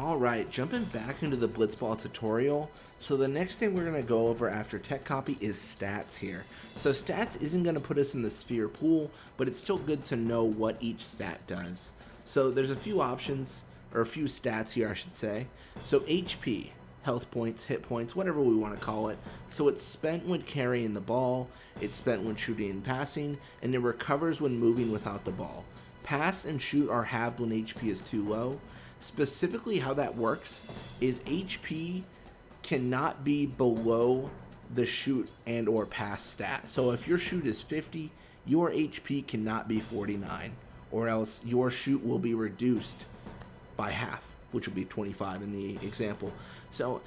Alright, jumping back into the Blitzball tutorial. So the next thing we're going to go over after tech copy is stats here. So stats isn't going to put us in the sphere pool, but it's still good to know what each stat does. So there's a few options, or a few stats here I should say. So HP, health points, hit points, whatever we want to call it. So it's spent when carrying the ball, it's spent when shooting and passing, and it recovers when moving without the ball. Pass and shoot are halved when HP is too low. Specifically how that works is HP cannot be below the shoot and or pass stat. So if your shoot is 50, your HP cannot be 49, or else your shoot will be reduced by half, which would be 25 in the example. So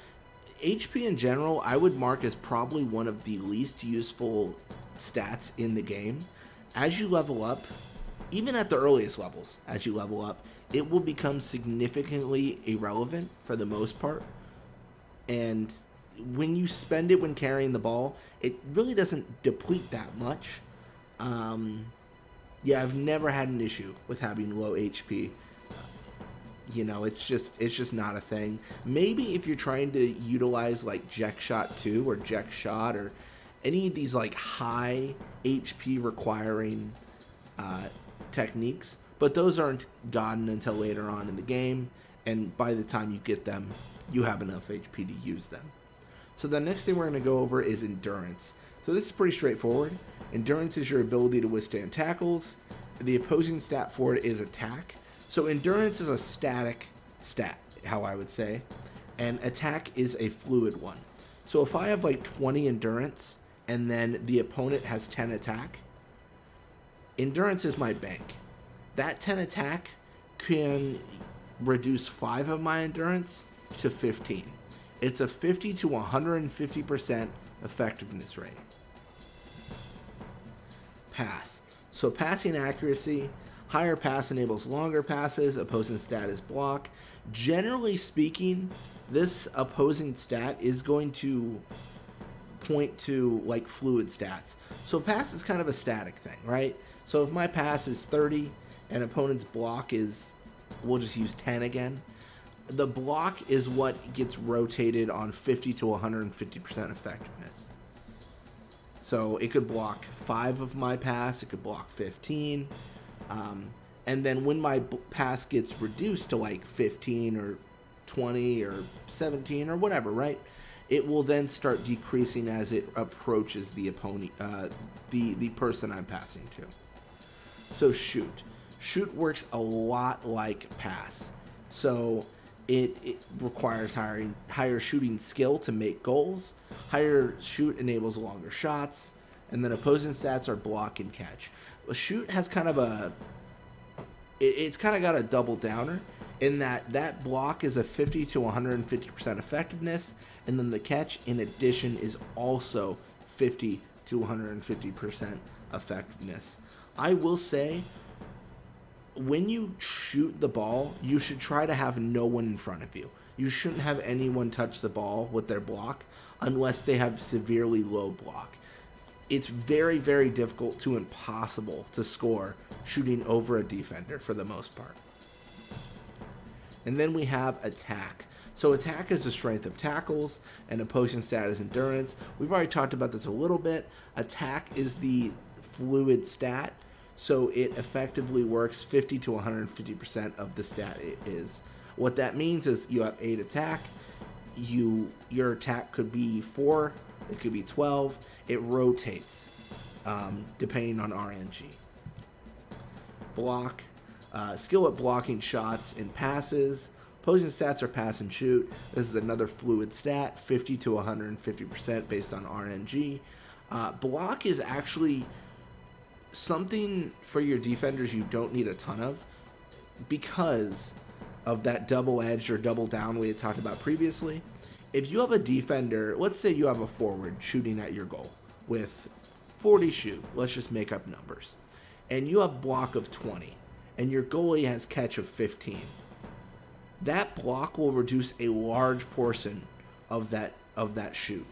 HP in general, I would mark as probably one of the least useful stats in the game. As you level up, even at the earliest levels, as you level up, it will become significantly irrelevant for the most part. And when you spend it when carrying the ball, it really doesn't deplete that much. Yeah, I've never had an issue with having low HP. You know, it's just not a thing. Maybe if you're trying to utilize like Jack Shot 2 or Jack Shot or any of these like high HP requiring techniques, but those aren't gotten until later on in the game, and by the time you get them, you have enough HP to use them. So the next thing we're going to go over is endurance. So this is pretty straightforward. Endurance is your ability to withstand tackles. The opposing stat for it is attack. So endurance is a static stat, how I would say, and attack is a fluid one. So if I have like 20 endurance and then the opponent has 10 attack, endurance is my bank. That 10 attack can reduce 5 of my endurance to 15. It's a 50 to 150% effectiveness rate. Pass. So passing accuracy, higher pass enables longer passes, opposing stat is block. Generally speaking, this opposing stat is going to point to like fluid stats. So pass is kind of a static thing, right? So if my pass is 30 and opponent's block is, we'll just use 10 again, the block is what gets rotated on 50 to 150% effectiveness. So it could block 5 of my pass, it could block 15, and then when my pass gets reduced to like 15 or 20 or 17 or whatever, right, it will then start decreasing as it approaches the opponent, the person I'm passing to. So shoot. Shoot works a lot like pass. So it requires higher shooting skill to make goals. Higher shoot enables longer shots. And then opposing stats are block and catch. A shoot has kind of it's kind of got a double downer in that block is a 50 to 150% effectiveness, and then the catch in addition is also 50 to 150% effectiveness. I will say, when you shoot the ball, you should try to have no one in front of you. You shouldn't have anyone touch the ball with their block unless they have severely low block. It's very, very difficult to impossible to score shooting over a defender for the most part. And then we have attack. So attack is the strength of tackles, and opposing stat is endurance. We've already talked about this a little bit. Attack is the fluid stat, so it effectively works 50 to 150% of the stat it is. What that means is you have 8 attack, your attack could be 4, it could be 12, it rotates depending on RNG. Block, skill at blocking shots and passes. Opposing stats are pass and shoot. This is another fluid stat, 50 to 150% based on RNG. Block is actually something for your defenders you don't need a ton of because of that double edge or double down we had talked about previously. If you have a defender, let's say you have a forward shooting at your goal with 40 shoot, let's just make up numbers, and you have block of 20, and your goalie has catch of 15, that block will reduce a large portion of that shoot,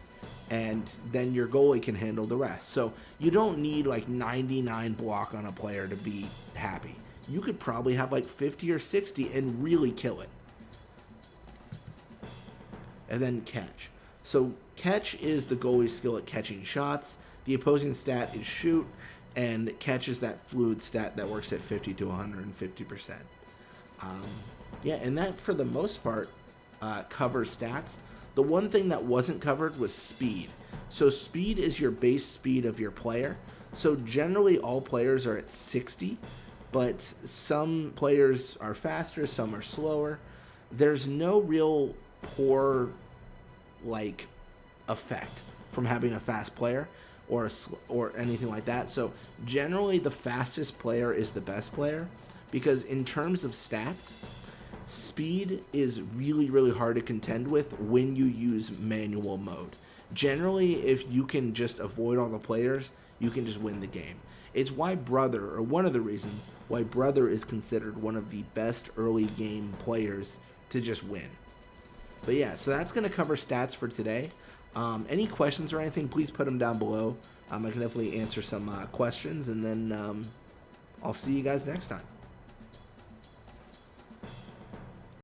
and then your goalie can handle the rest. So you don't need like 99 block on a player to be happy. You could probably have like 50 or 60 and really kill it. and then catch. So catch is the goalie's skill at catching shots. The opposing stat is shoot, and catch is that fluid stat that works at 50 to 150%. Yeah, and that for the most part covers stats. The one thing that wasn't covered was speed. So speed is your base speed of your player. So generally all players are at 60, but some players are faster, some are slower. There's no real poor like effect from having a fast player or anything like that. So generally the fastest player is the best player, because in terms of stats, speed is really, really hard to contend with when you use manual mode. Generally, if you can just avoid all the players, you can just win the game. It's why Brother, or one of the reasons why Brother is considered one of the best early game players to just win. But yeah, so that's going to cover stats for today. Any questions or anything, please put them down below. I can definitely answer some questions, and then I'll see you guys next time.